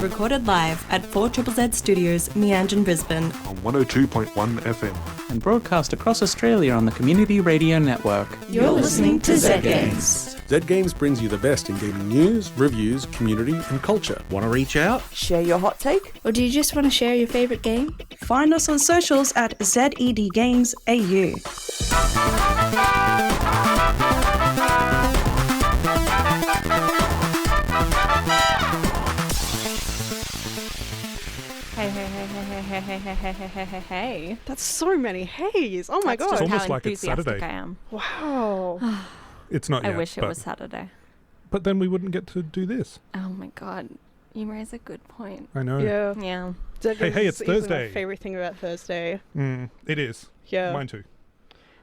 recorded live at 4ZZZ Studios, Meanjin, Brisbane. On 102.1 FM. And broadcast across Australia on the Community Radio Network. You're listening to Z Games. Z Games brings you the best in gaming news, reviews, community and culture. Want to reach out? Share your hot take? Or do you just want to share your favourite game? Find us on socials at ZEDGamesAU. Hey. That's so many heys. Oh my god. It's almost like it's Saturday. I am. Wow. It's not yet. I wish it was Saturday. But then we wouldn't get to do this. Oh my god. You raise a good point. I know. Yeah. Hey, it's Thursday. My favourite thing about Thursday. It is. Yeah. Mine too.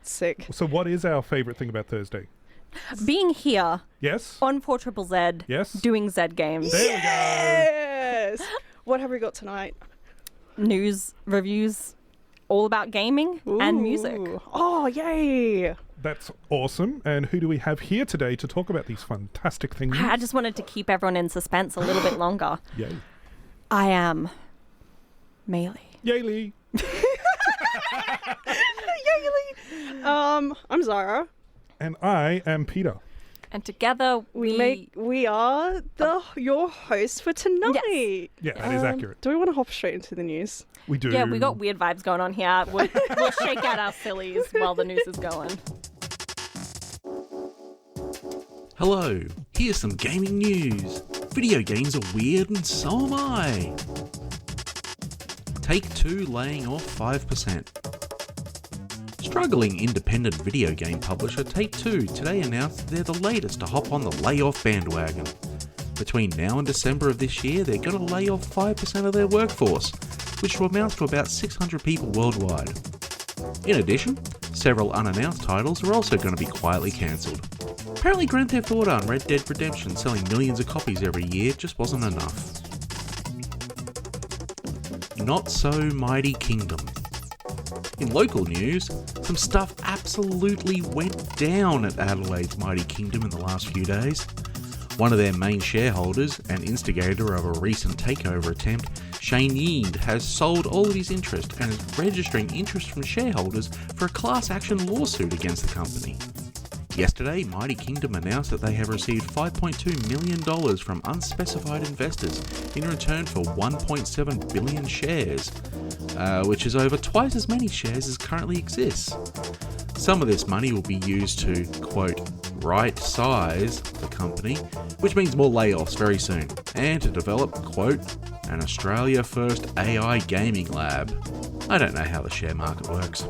Sick. So what is our favourite thing about Thursday? Being here Yes? on 4ZZZ, Yes? doing Z Games. There Yes! What have we got tonight? News, reviews, all about gaming and music. Oh, yay! That's awesome. And who do we have here today to talk about these fantastic things? I just wanted to keep everyone in suspense a little bit longer. Yay. I am Maylee. Yaylee. Yaylee! I'm Zahra. And I am Peter. And together we are your hosts for tonight. Yeah, that is accurate. Do we want to hop straight into the news? We do. Yeah, we got weird vibes going on here. We'll shake out our sillies while the news is going. Hello, here's some gaming news. Video games are weird and so am I. Take-Two laying off 5%. Struggling independent video game publisher Take-Two today announced they're the latest to hop on the layoff bandwagon. Between now and December of this year, they're going to lay off 5% of their workforce, which will amount to about 600 people worldwide. In addition, several unannounced titles are also going to be quietly cancelled. Apparently Grand Theft Auto and Red Dead Redemption selling millions of copies every year just wasn't enough. Not so mighty Kingdom. In local news, some stuff absolutely went down at Adelaide's Mighty Kingdom in the last few days. One of their main shareholders and instigator of a recent takeover attempt, Shane Yeend, has sold all of his interest and is registering interest from shareholders for a class action lawsuit against the company. Yesterday, Mighty Kingdom announced that they have received $5.2 million from unspecified investors in return for 1.7 billion shares, which is over twice as many shares as currently exists. Some of this money will be used to, quote, right-size the company, which means more layoffs very soon, and to develop, quote, an Australia-first AI gaming lab. I don't know how the share market works.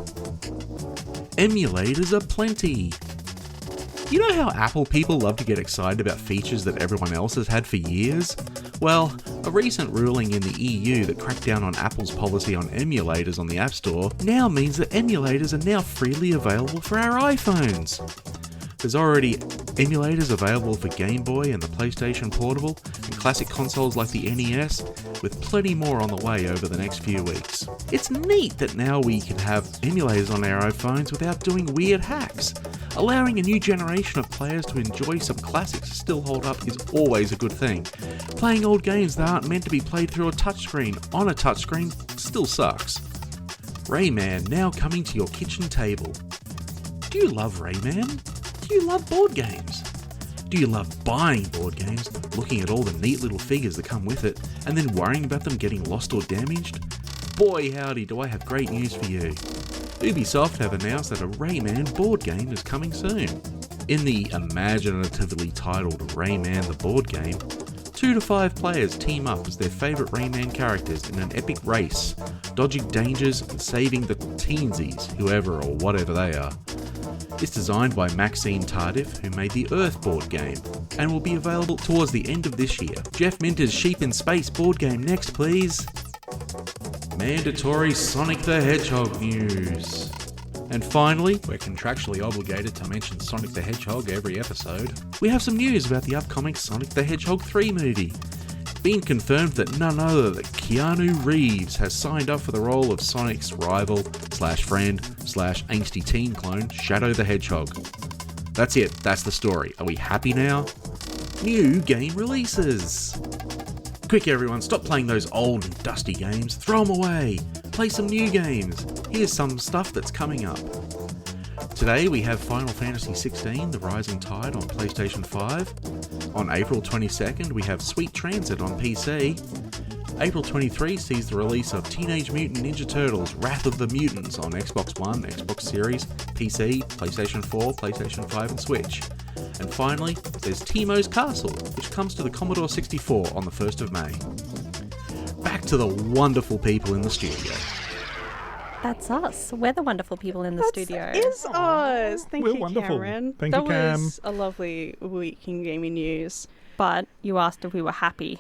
Emulators are plenty. You know how Apple people love to get excited about features that everyone else has had for years? Well, a recent ruling in the EU that cracked down on Apple's policy on emulators on the App Store now means that emulators are now freely available for our iPhones. There's already emulators available for Game Boy and the PlayStation Portable, and classic consoles like the NES, with plenty more on the way over the next few weeks. It's neat that now we can have emulators on our iPhones without doing weird hacks. Allowing a new generation of players to enjoy some classics to still hold up is always a good thing. Playing old games that aren't meant to be played through a touchscreen on a touchscreen still sucks. Rayman now coming to your kitchen table. Do you love Rayman? Do you love board games? Do you love buying board games, looking at all the neat little figures that come with it, and then worrying about them getting lost or damaged? Boy howdy do I have great news for you. Ubisoft have announced that a Rayman board game is coming soon. In the imaginatively titled Rayman the board game, 2 to 5 players team up as their favourite Rayman characters in an epic race, dodging dangers and saving the teensies, whoever or whatever they are. It's designed by Maxime Tardif, who made the Earth board game, and will be available towards the end of this year. Jeff Minter's Sheep in Space board game next, please. Mandatory Sonic the Hedgehog news. And finally, we're contractually obligated to mention Sonic the Hedgehog every episode. We have some news about the upcoming Sonic the Hedgehog 3 movie. It's been confirmed that none other than Keanu Reeves has signed up for the role of Sonic's rival / friend / angsty teen clone, Shadow the Hedgehog. That's it, that's the story. Are we happy now? New game releases. Quick everyone, stop playing those old and dusty games. Throw them away. Play some new games. Here's some stuff that's coming up. Today we have Final Fantasy XVI, The Rising Tide on PlayStation 5. On April 22nd we have Sweet Transit on PC. April 23 sees the release of Teenage Mutant Ninja Turtles Wrath of the Mutants on Xbox One, Xbox Series, PC, PlayStation 4, PlayStation 5 and Switch. And finally, there's Teemo's Castle, which comes to the Commodore 64 on the 1st of May. Back to the wonderful people in the studio. That's us. We're the wonderful people in the studio. Is us. Thank We're you, wonderful. Cameron. Thank that you, Cam. was a lovely week in gaming news. But you asked if we were happy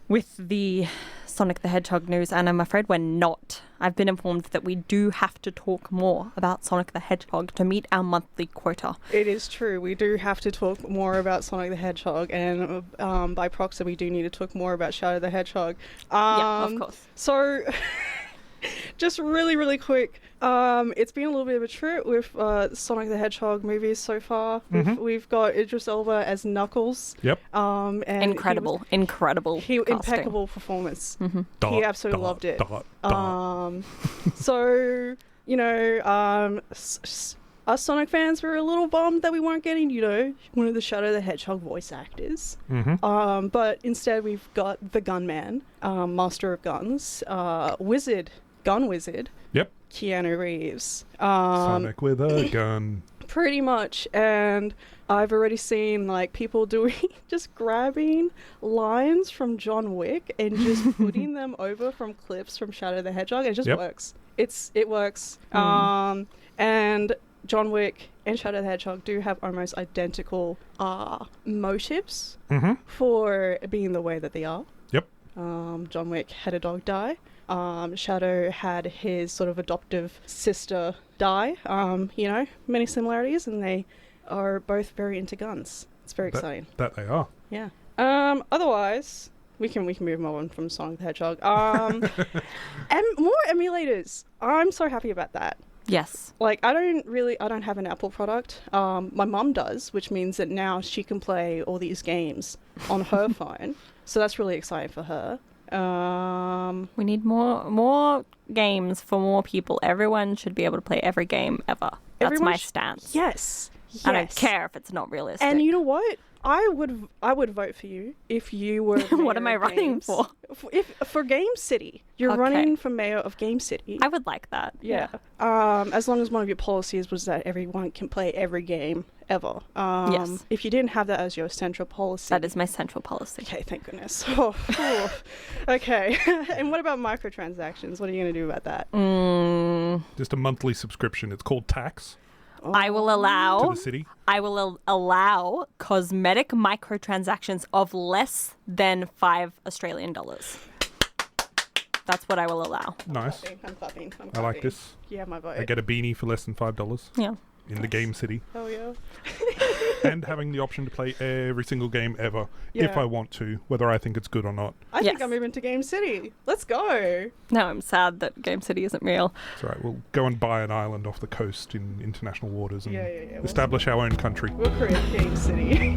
with the Sonic the Hedgehog news, and I'm afraid we're not. I've been informed that we do have to talk more about Sonic the Hedgehog to meet our monthly quota. It is true. We do have to talk more about Sonic the Hedgehog, and by proxy, we do need to talk more about Shadow the Hedgehog. Yeah, of course. So, just really, really quick. It's been a little bit of a trip with Sonic the Hedgehog movies so far. We've got Idris Elba as Knuckles. Yep. And Incredible impeccable performance. He absolutely loved it. So, you know, us Sonic fans were a little bummed that we weren't getting, you know, one of the Shadow the Hedgehog voice actors. But instead we've got the Gunman, Master of Guns, Gun Wizard. Yep. Keanu Reeves. Sonic with a gun. Pretty much. And I've already seen like people doing just grabbing lines from John Wick and just putting them over from clips from Shadow the Hedgehog. It just works. It works. And John Wick and Shadow the Hedgehog do have almost identical motives for being the way that they are. Yep. John Wick had a dog die. Shadow had his sort of adoptive sister die. You know, many similarities, and they are both very into guns. It's very exciting. That they are. Yeah. Otherwise, we can move on from Sonic the Hedgehog. And more emulators. I'm so happy about that. Yes. Like, I don't have an Apple product. My mum does, which means that now she can play all these games on her phone. So that's really exciting for her. We need more games for more people. Everyone should be able to play every game ever. That's my stance. Yes. I don't care if it's not realistic. And you know what? I would vote for you if you were What am I running for? For Game City. You're running for mayor of Game City. I would like that. Yeah. As long as one of your policies was that everyone can play every game ever. Yes. If you didn't have that as your central policy. That is my central policy. Okay, thank goodness. Okay. And what about microtransactions? What are you going to do about that? Just a monthly subscription. It's called tax. I will allow To the city. I will allow cosmetic microtransactions of less than $5 Australian. That's what I will allow. Nice. I'm clapping. I like this. Yeah, my vote. I get a beanie for less than $5 Yeah. in the Game City. Oh yeah. And having the option to play every single game ever if Yeah. I want to, whether I think it's good or not. I think Yes. I'm moving to Game City. Let's go. No, I'm sad that Game City isn't real. It's alright, we'll go and buy an island off the coast in international waters and Yeah. establish our own country. We'll create Game City.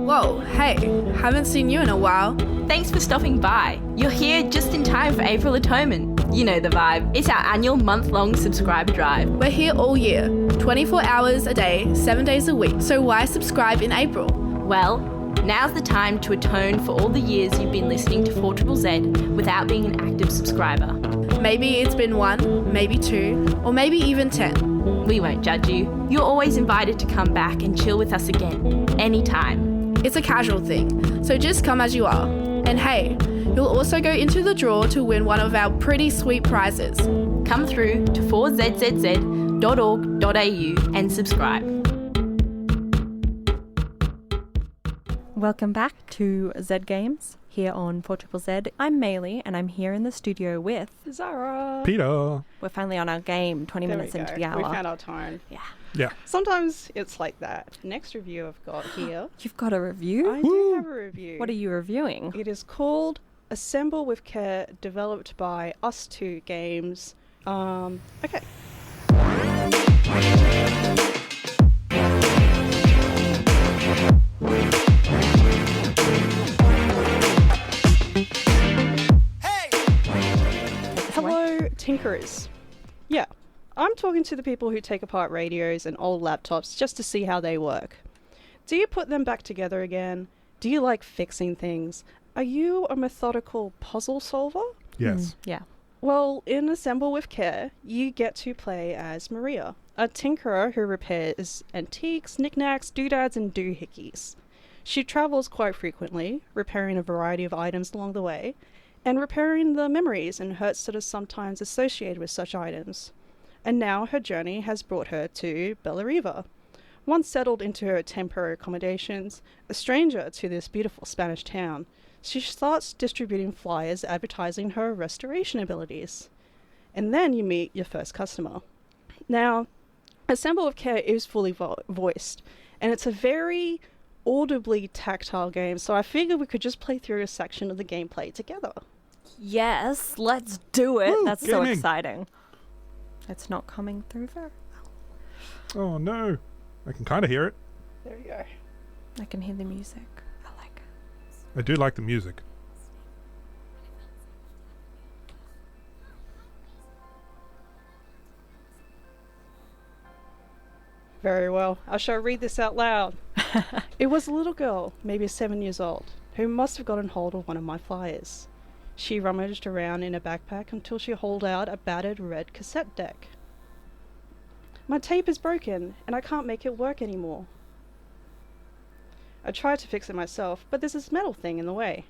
Whoa, hey, haven't seen you in a while. Thanks for stopping by. You're here just in time for April Atonement. You know the vibe. It's our annual month-long subscriber drive. We're here all year, 24 hours a day, 7 days a week. So why subscribe in April? Well, now's the time to atone for all the years you've been listening to 4ZZZ without being an active subscriber. Maybe it's been 1, maybe 2, or maybe even 10. We won't judge you. You're always invited to come back and chill with us again, anytime. It's a casual thing, so just come as you are. And hey, you'll also go into the draw to win one of our pretty sweet prizes. Come through to 4zzz.org.au and subscribe. Welcome back to Z Games here on 4ZZZ. I'm Maylee and I'm here in the studio with Zahra. Peter! We're finally on our game, 20 There minutes we into go. the hour. We found our tone. Yeah. Sometimes it's like that. Next review I've got here. You've got a review? I do have a review. What are you reviewing? It is called Assemble with Care, developed by Us2 Games. Okay. tinkerers. Yeah, I'm talking to the people who take apart radios and old laptops just to see how they work. Do you put them back together again? Do you like fixing things? Are you a methodical puzzle solver? Yes. Yeah. Well, in Assemble with Care, you get to play as Maria, a tinkerer who repairs antiques, knickknacks, doodads, and doohickeys. She travels quite frequently, repairing a variety of items along the way, and repairing the memories and hurts that are sometimes associated with such items. And now her journey has brought her to Bellariva. Once settled into her temporary accommodations, a stranger to this beautiful Spanish town, she starts distributing flyers advertising her restoration abilities. And then you meet your first customer. Now, Assemble with Care is fully voiced, and it's a very audibly tactile game, so I figured we could just play through a section of the gameplay together. Yes, let's do it. Woo, That's so gaming. exciting. It's not coming through very well. Oh no. I can kind of hear it. There you go. I can hear the music. I like it. I do like the music. Very well. I shall read this out loud. It was a little girl, maybe 7 years old, who must have gotten hold of one of my flyers. She rummaged around in a backpack until she hauled out a battered red cassette deck. My tape is broken, and I can't make it work anymore. I tried to fix it myself, but there's this metal thing in the way.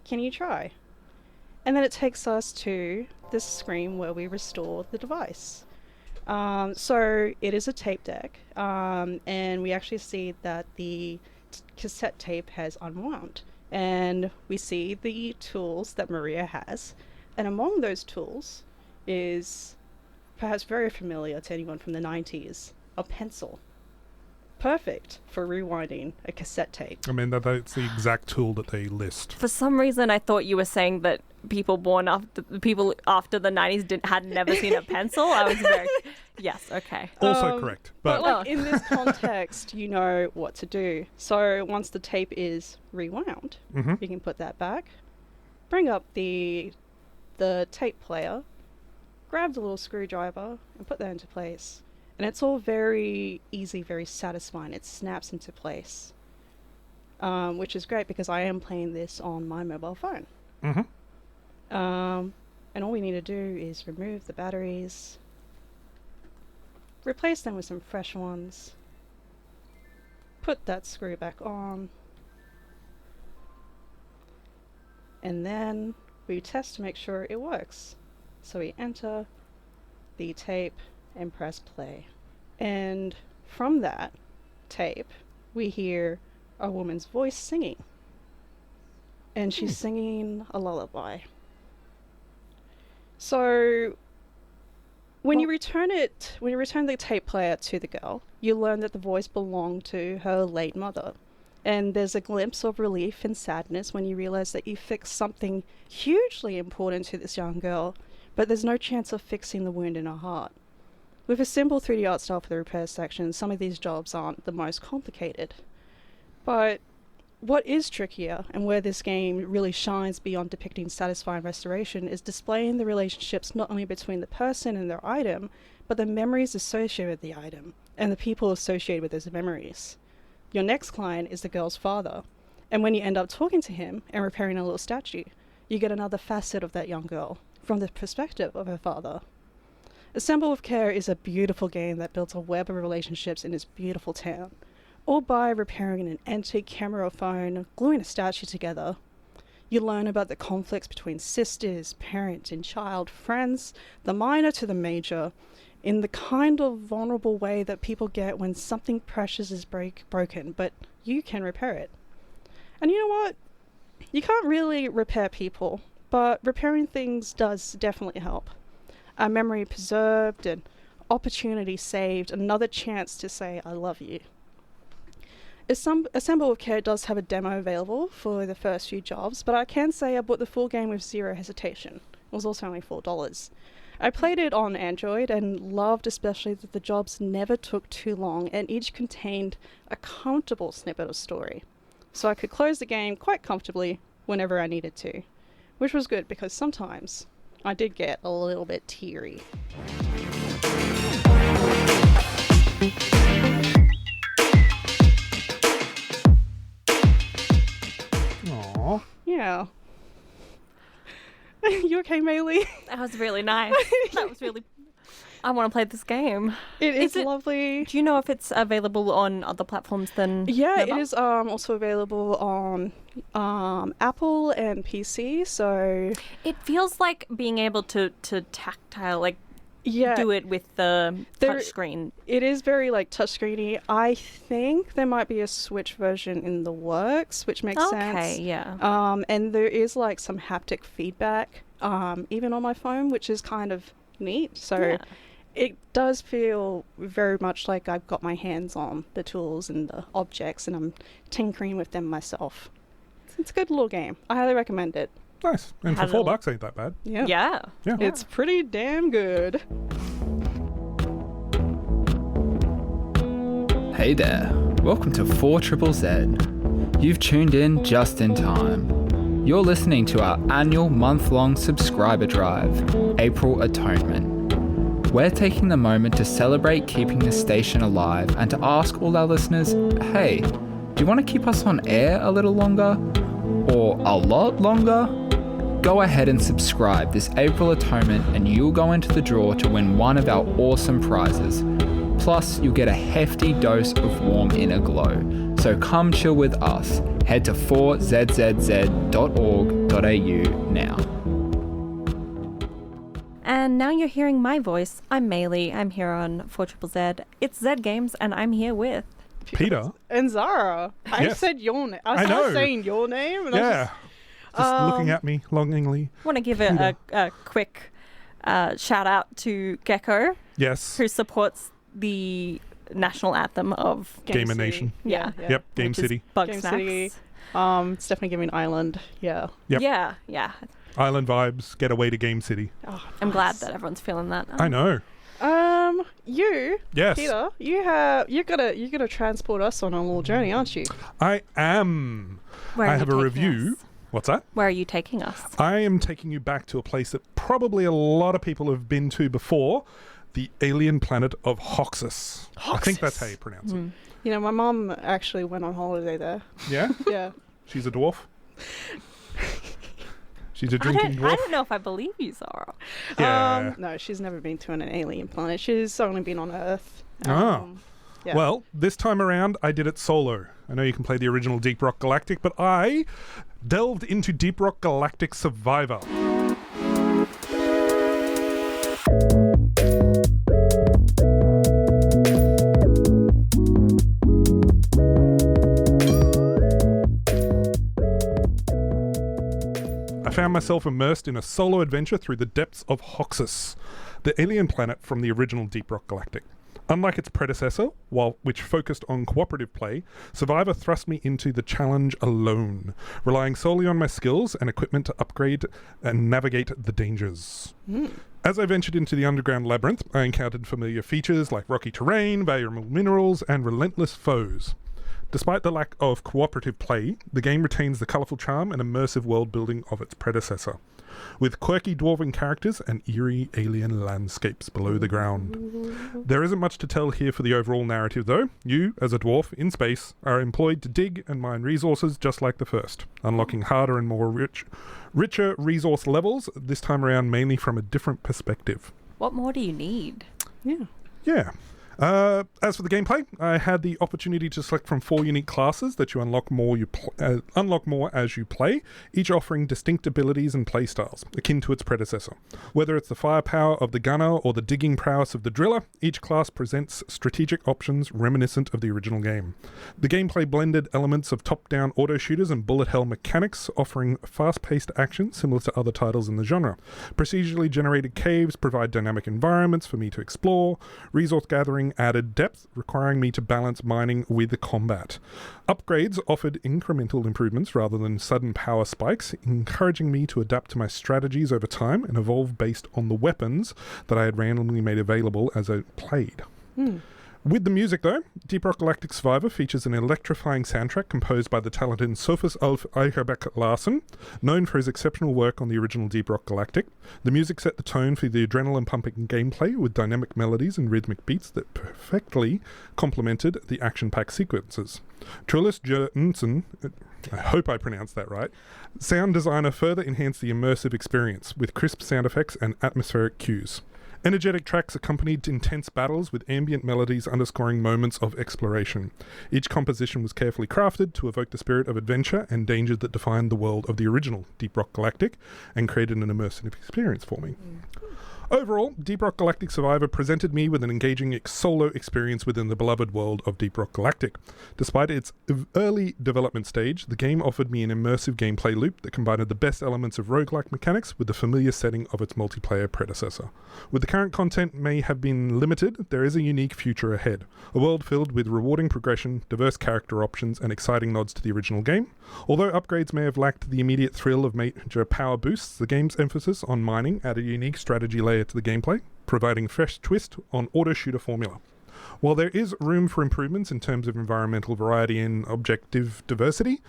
Can you try? And then it takes us to this screen where we restore the device. So it is a tape deck, and we actually see that the cassette tape has unwound. And we see the tools that Maria has, and among those tools is perhaps very familiar to anyone from the 90s, a pencil. Perfect for rewinding a cassette tape. I mean, that's the exact tool that they list. For some reason, I thought you were saying that people after the 90s had never seen a pencil. I was very... Yes, okay. Also correct. But But like in this context, you know what to do. So once the tape is rewound, you can put that back, bring up the tape player, grab the little screwdriver, and put that into place. And it's all very easy, very satisfying. It snaps into place, which is great because I am playing this on my mobile phone. And all we need to do is remove the batteries, replace them with some fresh ones, put that screw back on, and then we test to make sure it works. So we enter the tape and press play. And from that tape, we hear a woman's voice singing. And she's singing a lullaby. So when you return the tape player to the girl, you learn that the voice belonged to her late mother. And there's a glimpse of relief and sadness when you realize that you fixed something hugely important to this young girl, but there's no chance of fixing the wound in her heart. With a simple 3D art style for the repair section, some of these jobs aren't the most complicated. But what is trickier, and where this game really shines beyond depicting satisfying restoration, is displaying the relationships not only between the person and their item, but the memories associated with the item, and the people associated with those memories. Your next client is the girl's father, and when you end up talking to him and repairing a little statue, you get another facet of that young girl, from the perspective of her father. Assemble with Care is a beautiful game that builds a web of relationships in this beautiful town, all by repairing an antique camera or phone, gluing a statue together. You learn about the conflicts between sisters, parent and child, friends, the minor to the major, in the kind of vulnerable way that people get when something precious is broken, but you can repair it. And you know what? You can't really repair people, but repairing things does definitely help. A memory preserved, an opportunity saved, another chance to say I love you. Assemble with Care does have a demo available for the first few jobs, but I can say I bought the full game with zero hesitation. It was also only $4. I played it on Android and loved especially that the jobs never took too long and each contained a comfortable snippet of story. So I could close the game quite comfortably whenever I needed to, which was good because sometimes I did get a little bit teary. Aww. Yeah. You okay, Maylee? That was really nice. That was really... I want to play this game. It is it lovely. Do you know if it's available on other platforms than Yeah, mobile? it is also available on Apple and PC, so... It feels like being able to tactile, like, Yeah. do it with the touchscreen. It is very, like, touchscreeny. I think there might be a Switch version in the works, which makes sense. Okay, yeah. And there is, like, some haptic feedback, even on my phone, which is kind of neat. So... Yeah. It does feel very much like I've got my hands on the tools and the objects and I'm tinkering with them myself. It's a good little game. I highly recommend it. Nice. And for $4 ain't that bad. Yeah. Yeah. It's pretty damn good. Hey there. Welcome to 4ZZZ. You've tuned in just in time. You're listening to our annual month-long subscriber drive, April Atonement. We're taking the moment to celebrate keeping the station alive and to ask all our listeners, hey, do you want to keep us on air a little longer? Or a lot longer? Go ahead and subscribe this April Atonement and you'll go into the draw to win one of our awesome prizes. Plus, you'll get a hefty dose of warm inner glow. So come chill with us. Head to 4zzz.org.au now. And now you're hearing my voice. I'm Maylee. I'm here on 4ZZZ. It's Z Games, and I'm here with... Peter. And Zahra. I Yes. said your name. I know. was saying your name. And Yeah. Just looking at me longingly. I want to give a quick shout out to Gecko, Yes. who supports the national anthem of Gamer Nation. Yeah. Yep. Game which is City. Bug Game Snacks. City. It's definitely giving Island. Yeah. Yep. Yeah. Island vibes. Get away to Game City. Oh, I'm glad that everyone's feeling that. I know. You, Yes. Peter, you're gonna transport us on a little journey, aren't you? I am. Where are I you have a taking review. us? What's that? Where are you taking us? I am taking you back to a place that probably a lot of people have been to before, the alien planet of Hoxus. I think that's how you pronounce it. You know, my mum actually went on holiday there. Yeah? Yeah. She's a dwarf? She's a drinking dwarf? I don't know if I believe you, Zahra. Yeah. No, she's never been to an alien planet. She's only been on Earth. Yeah. Well, this time around, I did it solo. I know you can play the original Deep Rock Galactic, but I delved into Deep Rock Galactic Survivor. I found myself immersed in a solo adventure through the depths of Hoxus, the alien planet from the original Deep Rock Galactic. Unlike its predecessor, which focused on cooperative play, Survivor thrust me into the challenge alone, relying solely on my skills and equipment to upgrade and navigate the dangers. As I ventured into the underground labyrinth, I encountered familiar features like rocky terrain, valuable minerals, and relentless foes. Despite the lack of cooperative play, the game retains the colourful charm and immersive world building of its predecessor, with quirky dwarven characters and eerie alien landscapes below the ground. There isn't much to tell here for the overall narrative though. You, as a dwarf in space, are employed to dig and mine resources just like the first, unlocking harder and more richer resource levels, this time around mainly from a different perspective. What more do you need? Yeah. As for the gameplay, I had the opportunity to select from 4 unique classes that you unlock more as you play, each offering distinct abilities and playstyles, akin to its predecessor. Whether it's the firepower of the gunner or the digging prowess of the driller, each class presents strategic options reminiscent of the original game. The gameplay blended elements of top-down auto shooters and bullet hell mechanics, offering fast-paced action similar to other titles in the genre. Procedurally generated caves provide dynamic environments for me to explore. Resource gathering added depth, requiring me to balance mining with combat. Upgrades offered incremental improvements rather than sudden power spikes, encouraging me to adapt to my strategies over time and evolve based on the weapons that I had randomly made available as I played. With the music, though, Deep Rock Galactic Survivor features an electrifying soundtrack composed by the talented Sophus Ulf Eicherbeck Larsen, known for his exceptional work on the original Deep Rock Galactic. The music set the tone for the adrenaline-pumping gameplay with dynamic melodies and rhythmic beats that perfectly complemented the action-packed sequences. Trulis Jørgensen, I hope I pronounced that right, sound designer further enhanced the immersive experience with crisp sound effects and atmospheric cues. Energetic tracks accompanied intense battles with ambient melodies underscoring moments of exploration. Each composition was carefully crafted to evoke the spirit of adventure and danger that defined the world of the original Deep Rock Galactic and created an immersive experience for me. Overall, Deep Rock Galactic Survivor presented me with an engaging solo experience within the beloved world of Deep Rock Galactic. Despite its early development stage, the game offered me an immersive gameplay loop that combined the best elements of roguelike mechanics with the familiar setting of its multiplayer predecessor. With the current content may have been limited, there is a unique future ahead. A world filled with rewarding progression, diverse character options, and exciting nods to the original game. Although upgrades may have lacked the immediate thrill of major power boosts, the game's emphasis on mining added a unique strategy layer to the gameplay, providing a fresh twist on auto-shooter formula. While there is room for improvements in terms of environmental variety and objective diversity,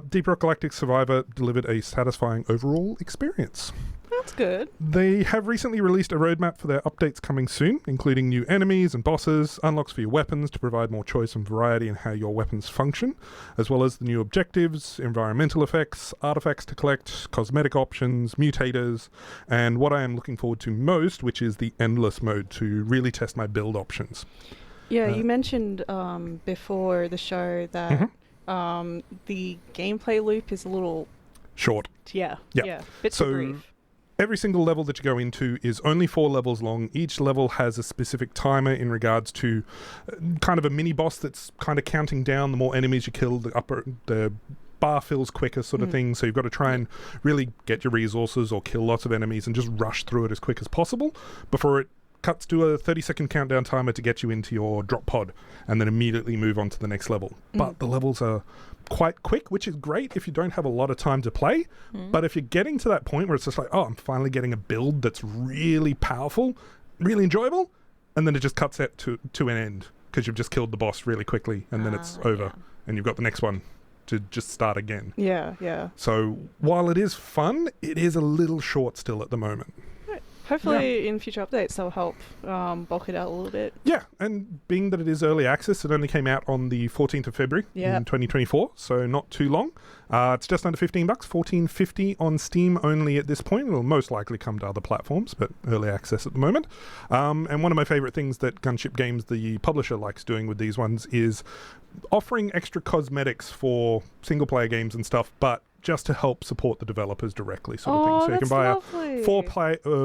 Deep Rock Galactic Survivor delivered a satisfying overall experience. That's good. They have recently released a roadmap for their updates coming soon, including new enemies and bosses, unlocks for your weapons to provide more choice and variety in how your weapons function, as well as the new objectives, environmental effects, artifacts to collect, cosmetic options, mutators, and what I am looking forward to most, which is the endless mode to really test my build options. Yeah, you mentioned before the show that the gameplay loop is a little short. Yeah. Bits of brief. Every single level that you go into is only 4 levels long. Each level has a specific timer in regards to kind of a mini boss that's kind of counting down. The more enemies you kill, the bar fills quicker sort of thing. So you've got to try and really get your resources or kill lots of enemies and just rush through it as quick as possible before it cuts to a 30-second countdown timer to get you into your drop pod and then immediately move on to the next level. But the levels are quite quick, which is great if you don't have a lot of time to play. But if you're getting to that point where it's just like, oh, I'm finally getting a build that's really powerful, really enjoyable, and then it just cuts it to an end because you've just killed the boss really quickly and then it's over and you've got the next one to just start again. Yeah. So while it is fun, it is a little short still at the moment. Hopefully in future updates they'll help bulk it out a little bit. Yeah, and being that it is early access, it only came out on the 14th of February in 2024, so not too long. It's just under $15, $14.50 on Steam only at this point. It'll most likely come to other platforms, but early access at the moment. And one of my favourite things that Gunship Games, the publisher, likes doing with these ones is offering extra cosmetics for single-player games and stuff, but just to help support the developers directly, sort of thing. So you can buy a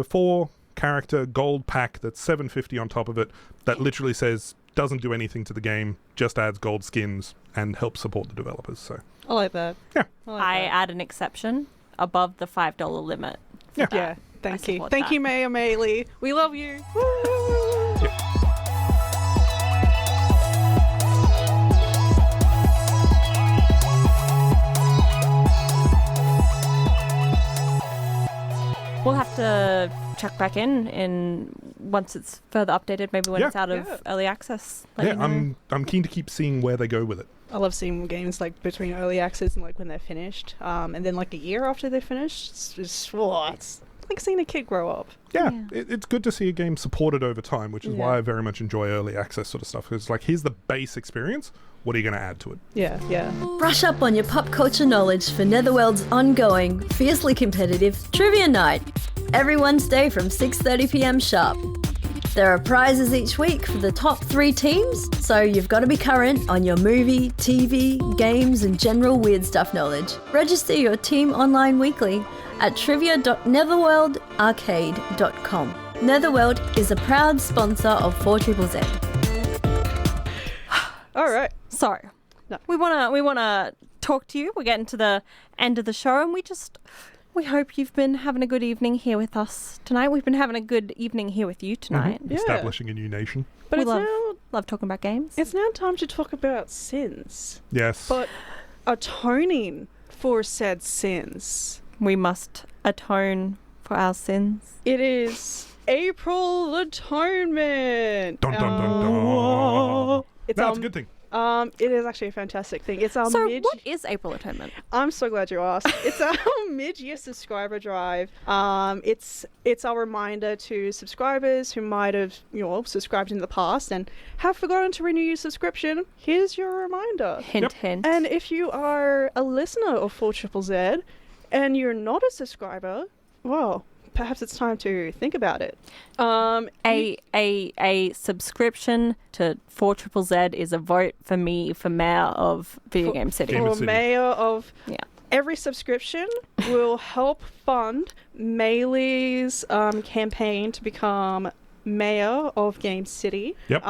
4-character gold pack that's $7.50 on top of it that literally says doesn't do anything to the game, just adds gold skins and helps support the developers. So I like that. Yeah. I add an exception above the $5 limit. Yeah. Thank you. Thank you, Maylee. We love you. We'll have to check back in once it's further updated, maybe when it's out of early access. I'm keen to keep seeing where they go with it. I love seeing games like between early access and like when they're finished, and then like a year after they're finished. It's like seeing a kid grow up. Yeah. It's good to see a game supported over time, which is why I very much enjoy early access sort of stuff. It's like, here's the base experience. What are you going to add to it? Yeah. Brush up on your pop culture knowledge for Netherworld's ongoing, fiercely competitive Trivia Night, every Wednesday from 6:30 p.m. sharp. There are prizes each week for the top 3 teams, so you've got to be current on your movie, TV, games, and general weird stuff knowledge. Register your team online weekly at trivia.netherworldarcade.com. Netherworld is a proud sponsor of 4ZZZ. All right. So, we wanna talk to you. We're getting to the end of the show, and we hope you've been having a good evening here with us tonight. We've been having a good evening here with you tonight. Establishing a new nation. But we love talking about games. It's now time to talk about sins. Yes. But atoning for said sins. We must atone for our sins. It is April Atonement. Dun, dun, dun, dun. It's No, it's a good thing. It is actually a fantastic thing. It's our So what is April Atonement? I'm so glad you asked. It's our mid-year subscriber drive. It's our reminder to subscribers who might have subscribed in the past and have forgotten to renew your subscription. Here's your reminder. Hint, hint. And if you are a listener of 4ZZZ and you're not a subscriber, well, perhaps it's time to think about it. A subscription to 4ZZZ is a vote for me for mayor of Video Game City. For mayor of... Yeah. Every subscription will help fund Maylee's campaign to become mayor of Game City. Yep.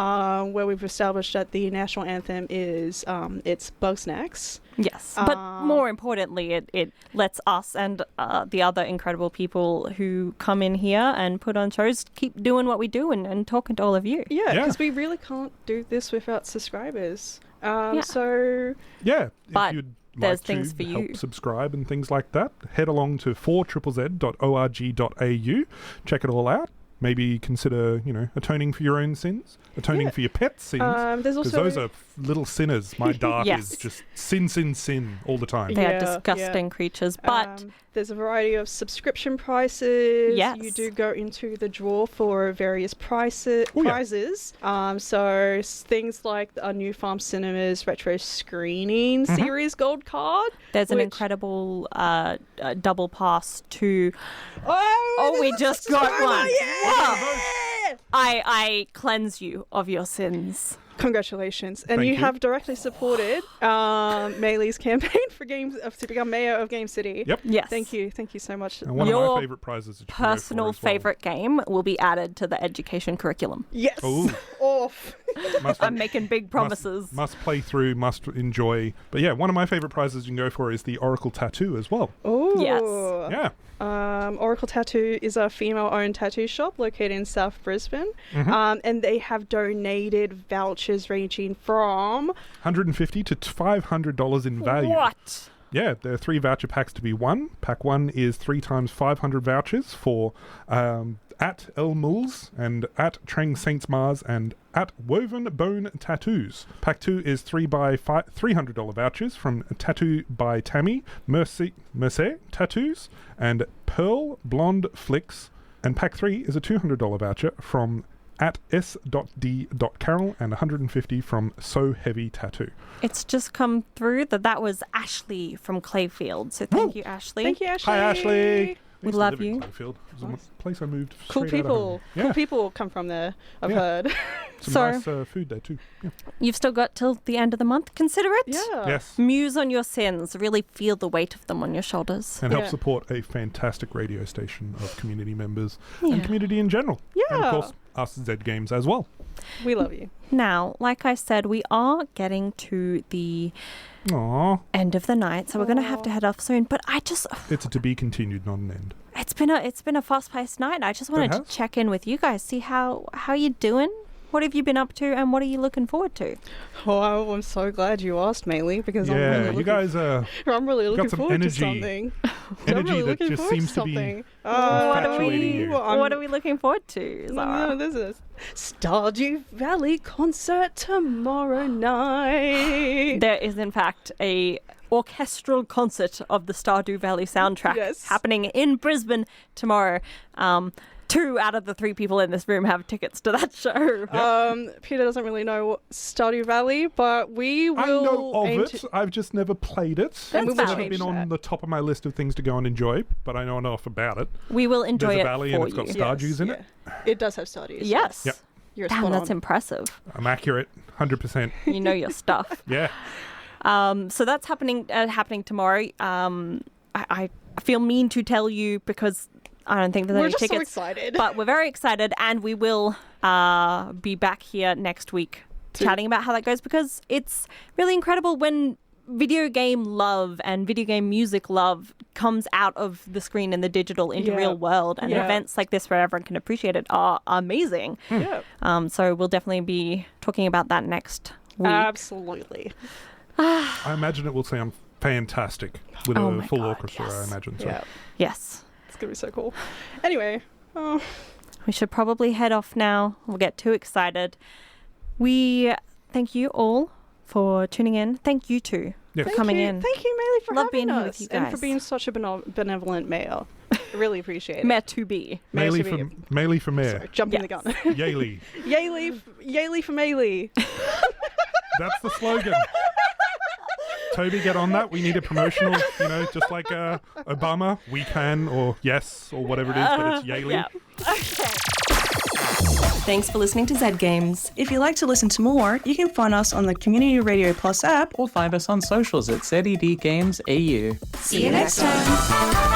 Where we've established that the national anthem is it's Bugsnax. Yes, but more importantly, it lets us and the other incredible people who come in here and put on shows keep doing what we do and talking to all of you. Yeah, because we really can't do this without subscribers. So... Yeah, but if you'd there's like things to for help you. subscribe and things like that, head along to 4ZZZ.org.au, check it all out. Maybe consider, atoning for your own sins, atoning for your pets' sins, there's because also... those are little sinners. My dart Yes. is just sin all the time. They are disgusting creatures, but... there's a variety of subscription prices. Yes. You do go into the draw for various prizes. So things like our New Farm Cinemas Retro Screening Series Gold Card. There's an incredible double pass to... Oh, we just got one. Yeah! I cleanse you of your sins. Congratulations. And Thank you you. have directly supported Maylee's campaign for games to become mayor of Game City. Yep. Yes. Thank you so much. And one of my favourite prizes that you can go for Personal as well. favourite game will be added to the education curriculum. Yes. Ooh. Off. I'm making big promises. Must play through, must enjoy. But yeah, one of my favourite prizes you can go for is the Oracle Tattoo as well. Oh. Yes. Yeah. Oracle Tattoo is a female-owned tattoo shop located in South Brisbane, and they have donated vouchers ranging from $150 to $500 in value. What? Yeah, there are 3 voucher packs to be won. Pack 1 is 3 times 500 vouchers for at El Muls and at Trang Saints Mars and at Woven Bone Tattoos. Pack 2 is $300 vouchers from Tattoo by Tammy, Mercy Tattoos, and Pearl Blonde Flicks. And pack 3 is a $200 voucher from at s.d.carol and $150 from So Heavy Tattoo. It's just come through that was Ashley from Clayfield. So thank you, Ashley. Thank you, Ashley. Hi, Ashley. We I used to love live in you. Clayfield. It was a place I moved Cool straight out of people. home. Yeah. Cool people come from there, I've heard. Some So- nice food there too. Yeah. You've still got till the end of the month. Consider it. Yeah. Yes. Muse on your sins. Really feel the weight of them on your shoulders. And help Yeah. support a fantastic radio station of community members Yeah. and community in general. And Yeah. of course, us Z Games as well. We love you. Now, like I said, we are getting to the Aww. end of the night, so we're going to have to head off soon. But It's a to be continued, not an end. it's been a fast-paced night. I just wanted to has. check in with you guys, see how you doing. What have you been up to, and what are you looking forward to? Oh, I'm so glad you asked, Maylee, because I'm really looking, you guys I'm really looking got some forward energy. to something. Energy I'm really that looking just forward seems to be something. What are infatuating you. what are we looking forward to, Zahra? No, this is Stardew Valley concert tomorrow night. There is, in fact, a orchestral concert of the Stardew Valley soundtrack happening in Brisbane tomorrow. 2 out of the 3 people in this room have tickets to that show. Peter doesn't really know what Stardew Valley, but we will I know of aim it. to- I've just never played it. And we It's will never change been on that. the top of my list of things to go and enjoy, but I know enough about it. We will enjoy There's it a valley for and it's got you. Stardews in it. It does have Stardews. Yes. Yep. You're Damn, spot that's on. impressive. I'm accurate, 100%. You know your stuff. Yeah. So that's happening tomorrow. I feel mean to tell you because I don't think there's We're any just so tickets. excited. But we're very excited, and we will be back here next week chatting about how that goes, because it's really incredible when video game love and video game music love comes out of the screen and the digital into real world, and events like this where everyone can appreciate it are amazing. Yeah. So we'll definitely be talking about that next week. Absolutely. I imagine it will sound fantastic with Oh a my full God, orchestra, I yes. imagine. So. Yeah. Yes. It's going to be so cool. Anyway, We should probably head off now. We'll get too excited. We thank you all for tuning in. Thank you two for coming in. Thank you, Maylee, for Love having being us here with you guys. and for being such a benevolent mayor. I really appreciate it. Mayor to be. Maylee for mayor. Sorry, jumping the gun. Yaylee. Yaylee for Maylee. That's the slogan. Toby, get on that. We need a promotional, just like Obama, we can, or yes, or whatever it is, but it's Yaylee. Yeah. Thanks for listening to Zed Games. If you'd like to listen to more, you can find us on the Community Radio Plus app Or find us on socials at ZED Games AU. See you next time.